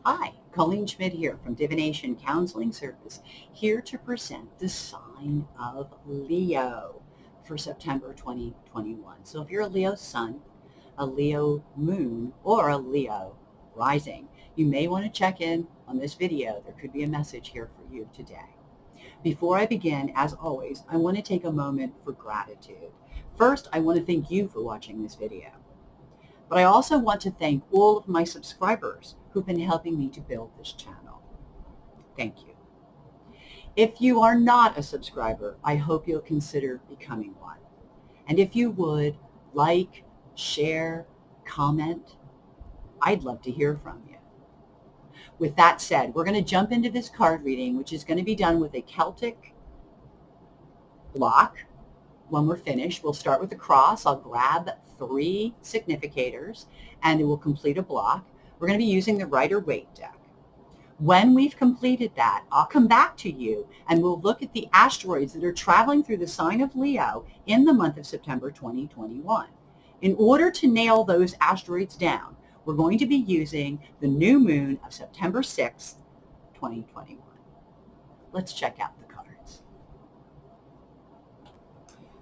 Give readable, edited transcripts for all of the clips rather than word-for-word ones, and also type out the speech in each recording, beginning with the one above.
Hi, Colleen Schmidt here from Divination Counseling Service, here to present the sign of Leo for September 2021. So if you're a Leo sun, a Leo moon, or a Leo rising, you may want to check in on this video. There could be a message here for you today. Before I begin, as always, I want to take a moment for gratitude. First, I want to thank you for watching this video. But I also want to thank all of my subscribers who've been helping me to build this channel. Thank you. If you are not a subscriber, I hope you'll consider becoming one. And if you would, like, share, comment, I'd love to hear from you. With that said, we're going to jump into this card reading, which is going to be done with a Celtic block. When we're finished, we'll start with a cross. I'll grab 3 significators and it will complete a block. We're going to be using the Rider Waite Deck. When we've completed that, I'll come back to you and we'll look at the asteroids that are traveling through the sign of Leo in the month of September 2021. In order to nail those asteroids down, we're going to be using the new moon of September 6th, 2021. Let's check out the cards.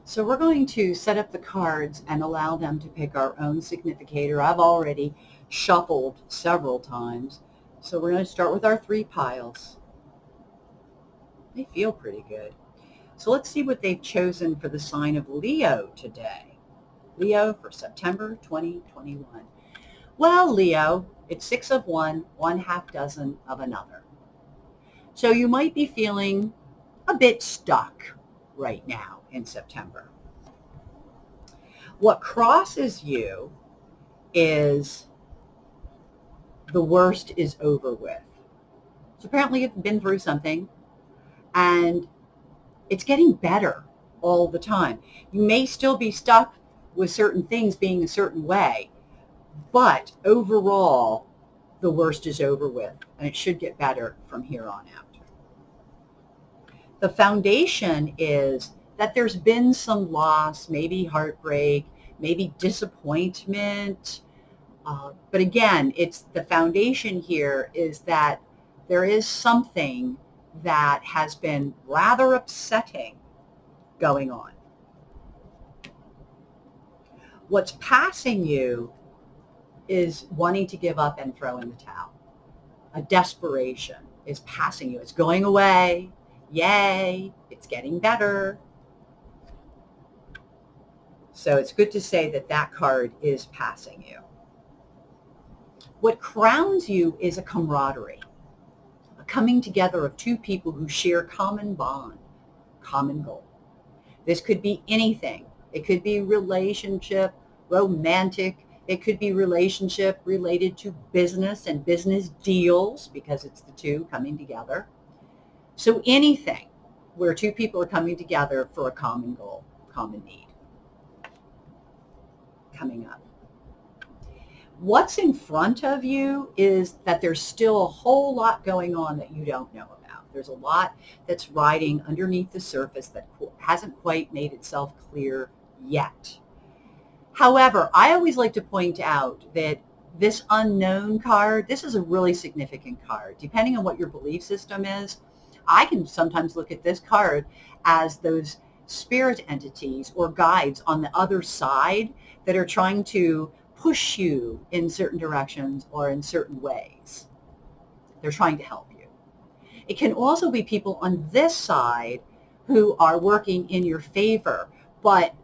So we're going to set up the cards and allow them to pick our own significator. I've already shuffled several times. So we're going to start with our 3 piles. They feel pretty good. So let's see what they've chosen for the sign of Leo today. Leo for September 2021. Well, Leo, it's 6 of one, 1/2 dozen of another. So you might be feeling a bit stuck right now in September. What crosses you is the worst is over with. So apparently you've been through something and it's getting better all the time. You may still be stuck with certain things being a certain way, but overall the worst is over with and it should get better from here on out. The foundation is that there's been some loss, maybe heartbreak, maybe disappointment. But again, it's the foundation here is that there is something that has been rather upsetting going on. What's passing you is wanting to give up and throw in the towel. A desperation is passing you. It's going away. Yay, it's getting better. So it's good to say that that card is passing you. What crowns you is a camaraderie, a coming together of 2 people who share common bond, common goal. This could be anything. It could be relationship, romantic. It could be relationship related to business and business deals because it's the 2 coming together. So anything where 2 people are coming together for a common goal, common need. Coming up. What's in front of you is that there's still a whole lot going on that you don't know about. There's a lot that's riding underneath the surface that hasn't quite made itself clear yet. However, I always like to point out that this unknown card, this is a really significant card. Depending on what your belief system is, I can sometimes look at this card as those spirit entities or guides on the other side that are trying to push you in certain directions or in certain ways. They're trying to help you. It can also be people on this side who are working in your favor, but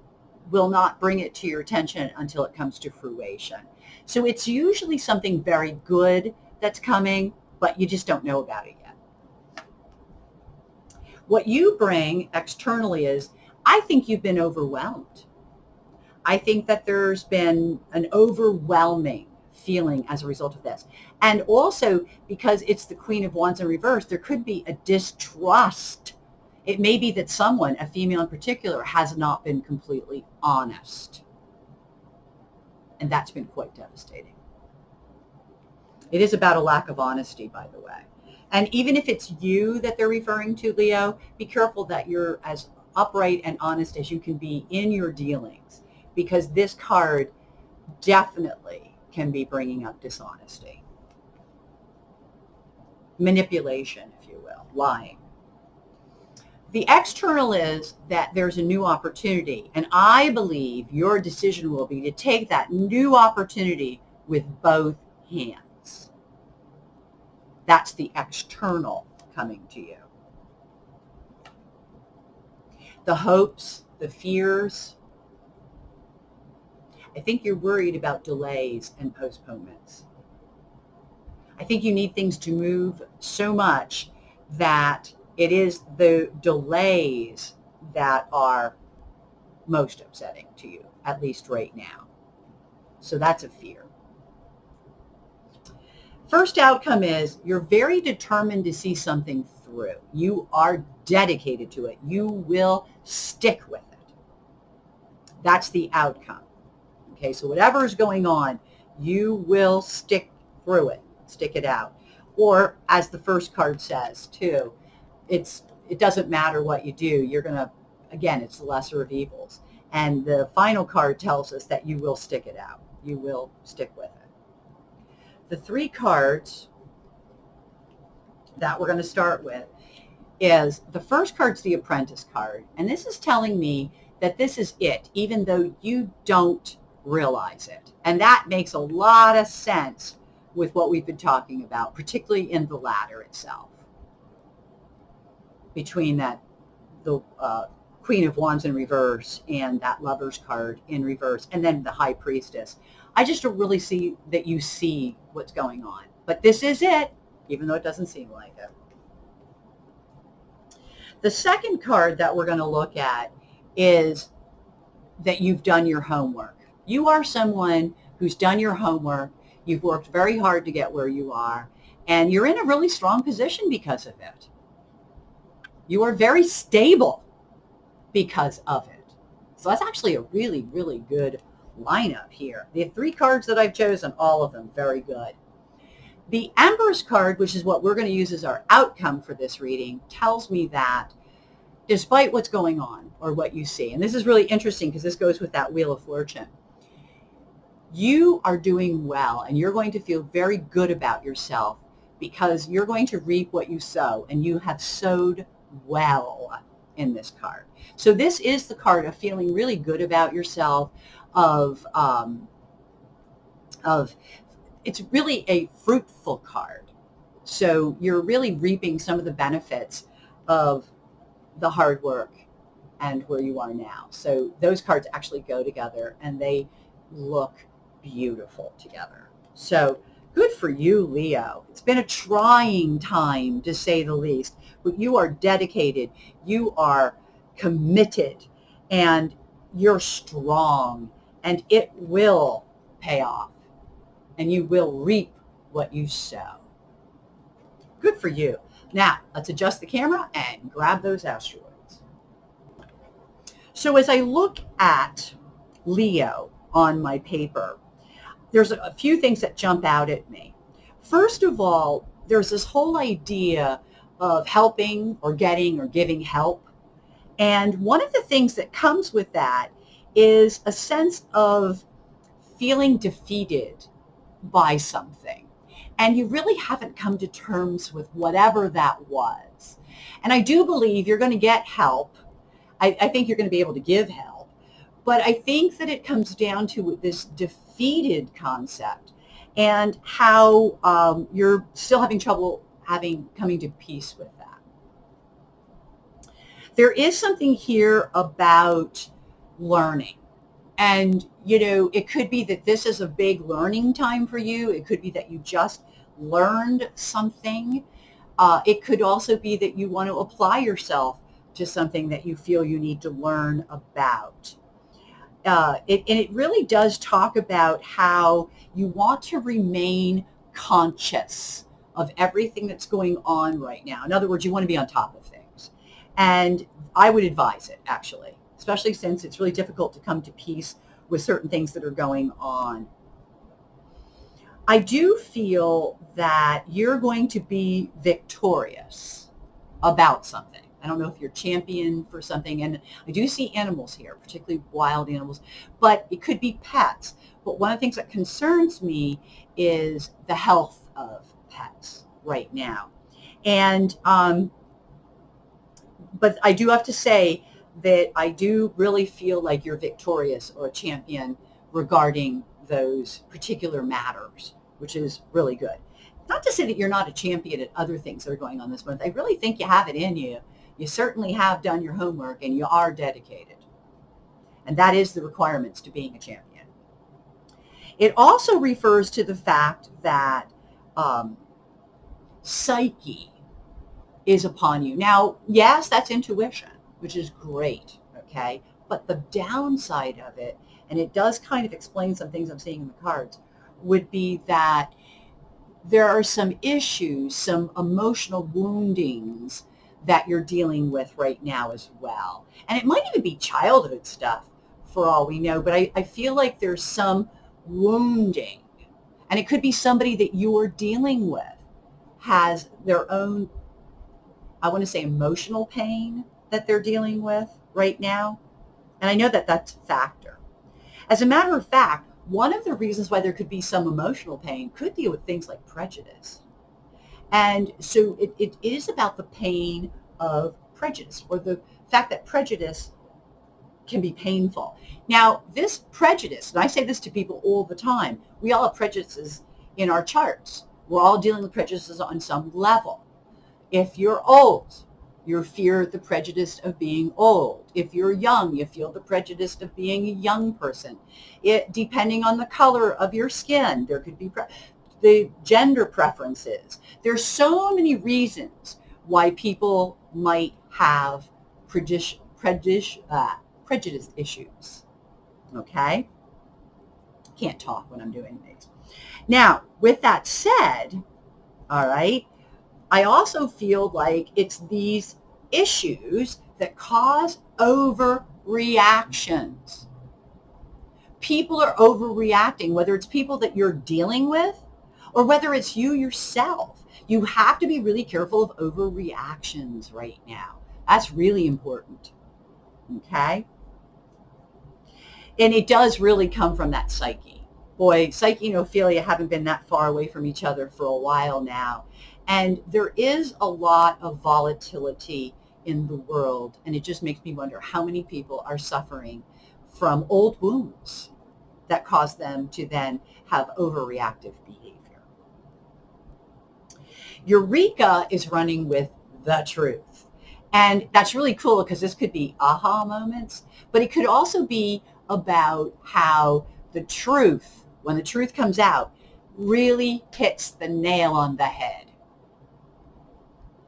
will not bring it to your attention until it comes to fruition. So it's usually something very good that's coming, but you just don't know about it yet. What you bring externally is, I think you've been overwhelmed. I think that there's been an overwhelming feeling as a result of this. And also because it's the Queen of Wands in reverse, there could be a distrust. It may be that someone, a female in particular, has not been completely honest. And that's been quite devastating. It is about a lack of honesty, by the way. And even if it's you that they're referring to, Leo, be careful that you're as upright and honest as you can be in your dealings, because this card definitely can be bringing up dishonesty. manipulation, if you will, lying. The external is that there's a new opportunity, and I believe your decision will be to take that new opportunity with both hands. That's the external coming to you. The hopes, the fears. I think you're worried about delays and postponements. I think you need things to move so much that it is the delays that are most upsetting to you, at least right now. So that's a fear. First outcome is you're very determined to see something through. You are dedicated to it. You will stick with it. That's the outcome. Okay, so whatever is going on, you will stick through it, stick it out. Or as the first card says too, it doesn't matter what you do. You're going to, again, it's the lesser of evils. And the final card tells us that you will stick it out. You will stick with it. The three cards that we're going to start with is, the first card's the Apprentice card. And this is telling me that this is it, even though you don't realize it. And that makes a lot of sense with what we've been talking about, particularly in the ladder itself. Between that, the Queen of Wands in reverse and that Lover's card in reverse, and then the High Priestess. I just don't really see that you see what's going on. But this is it, even though it doesn't seem like it. The second card that we're going to look at is that you've done your homework. You are someone who's done your homework. You've worked very hard to get where you are, and you're in a really strong position because of it. You are very stable because of it. So that's actually a really, really good lineup here. The three cards that I've chosen, all of them, very good. The Empress card, which is what we're going to use as our outcome for this reading, tells me that despite what's going on or what you see, and this is really interesting because this goes with that Wheel of Fortune, you are doing well and you're going to feel very good about yourself because you're going to reap what you sow, and you have sowed well in this card. So this is the card of feeling really good about yourself, of it's really a fruitful card. So you're really reaping some of the benefits of the hard work and where you are now. So those cards actually go together and they look beautiful together. So good for you, Leo. It's been a trying time, to say the least, but you are dedicated, you are committed, and you're strong, and it will pay off, and you will reap what you sow. Good for you. Now, let's adjust the camera and grab those asteroids. So as I look at Leo on my paper, there's a few things that jump out at me. First of all, there's this whole idea of helping or getting or giving help. And one of the things that comes with that is a sense of feeling defeated by something. And you really haven't come to terms with whatever that was. And I do believe you're going to get help. I think you're going to be able to give help. But I think that it comes down to this defeated concept and how you're still having trouble coming to peace with that. There is something here about learning. And, you know, it could be that this is a big learning time for you. It could be that you just learned something. It could also be that you want to apply yourself to something that you feel you need to learn about. And it really does talk about how you want to remain conscious of everything that's going on right now. In other words, you want to be on top of things. And I would advise it, actually, especially since it's really difficult to come to peace with certain things that are going on. I do feel that you're going to be victorious about something. I don't know if you're champion for something, and I do see animals here, particularly wild animals, but it could be pets. But one of the things that concerns me is the health of pets right now. And but I do have to say that I do really feel like you're victorious or a champion regarding those particular matters, which is really good. Not to say that you're not a champion at other things that are going on this month. I really think you have it in you. You certainly have done your homework and you are dedicated. And that is the requirements to being a champion. It also refers to the fact that psyche is upon you. Now, yes, that's intuition, which is great, okay? But the downside of it, and it does kind of explain some things I'm seeing in the cards, would be that there are some issues, some emotional woundings that you're dealing with right now as well. And it might even be childhood stuff for all we know, but I feel like there's some wounding. And it could be somebody that you're dealing with has their own, I want to say, emotional pain that they're dealing with right now. And I know that that's a factor. As a matter of fact, one of the reasons why there could be some emotional pain could deal with things like prejudice. And so it is about the pain of prejudice, or the fact that prejudice can be painful. Now, this prejudice, and I say this to people all the time, we all have prejudices in our charts. We're all dealing with prejudices on some level. If you're old, you fear the prejudice of being old. If you're young, you feel the prejudice of being a young person. Depending on the color of your skin, there could be the gender preferences. There's so many reasons why people might have prejudice issues. Okay? Can't talk when I'm doing things. Now, with that said, all right, I also feel like it's these issues that cause overreactions. People are overreacting, whether it's people that you're dealing with or whether it's you yourself. You have to be really careful of overreactions right now. That's really important. Okay? And it does really come from that psyche. Boy, Psyche and Ophelia haven't been that far away from each other for a while now. And there is a lot of volatility in the world. And it just makes me wonder how many people are suffering from old wounds that cause them to then have overreactive behavior. Eureka is running with the truth. And that's really cool because this could be aha moments, but it could also be about how the truth, when the truth comes out, really hits the nail on the head.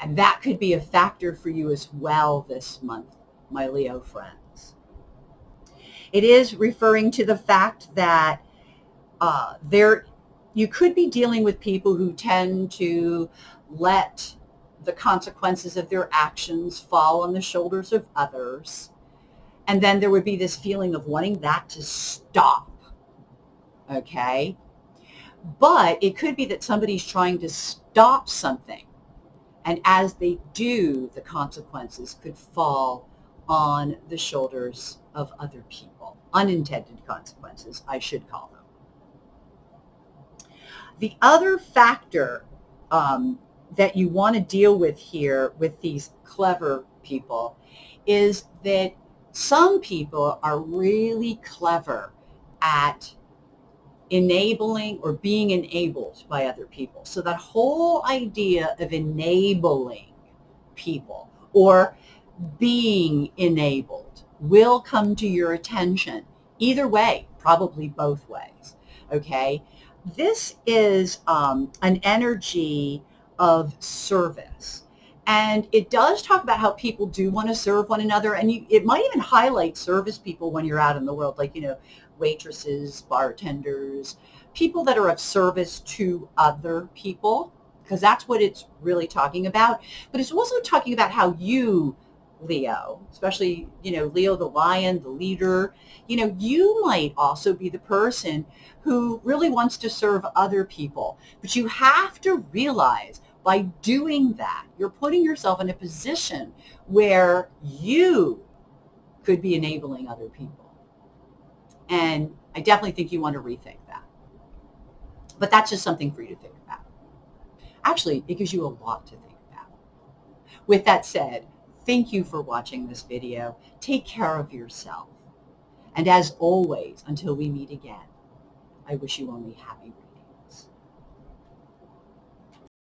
And that could be a factor for you as well this month, my Leo friends. It is referring to the fact that you could be dealing with people who tend to let the consequences of their actions fall on the shoulders of others. And then there would be this feeling of wanting that to stop. Okay? But it could be that somebody's trying to stop something. And as they do, the consequences could fall on the shoulders of other people. Unintended consequences, I should call them. The other factor that you want to deal with here with these clever people is that some people are really clever at enabling or being enabled by other people. So that whole idea of enabling people or being enabled will come to your attention. Either way, probably both ways. Okay? This is an energy of service. And it does talk about how people do want to serve one another. And it might even highlight service people when you're out in the world, like, waitresses, bartenders, people that are of service to other people, because that's what it's really talking about. But it's also talking about how you, Leo, especially, Leo the lion, the leader, you might also be the person who really wants to serve other people. But you have to realize by doing that, you're putting yourself in a position where you could be enabling other people. And I definitely think you want to rethink that. But that's just something for you to think about. Actually, it gives you a lot to think about. With that said, thank you for watching this video. Take care of yourself. And as always, until we meet again, I wish you only happy reading.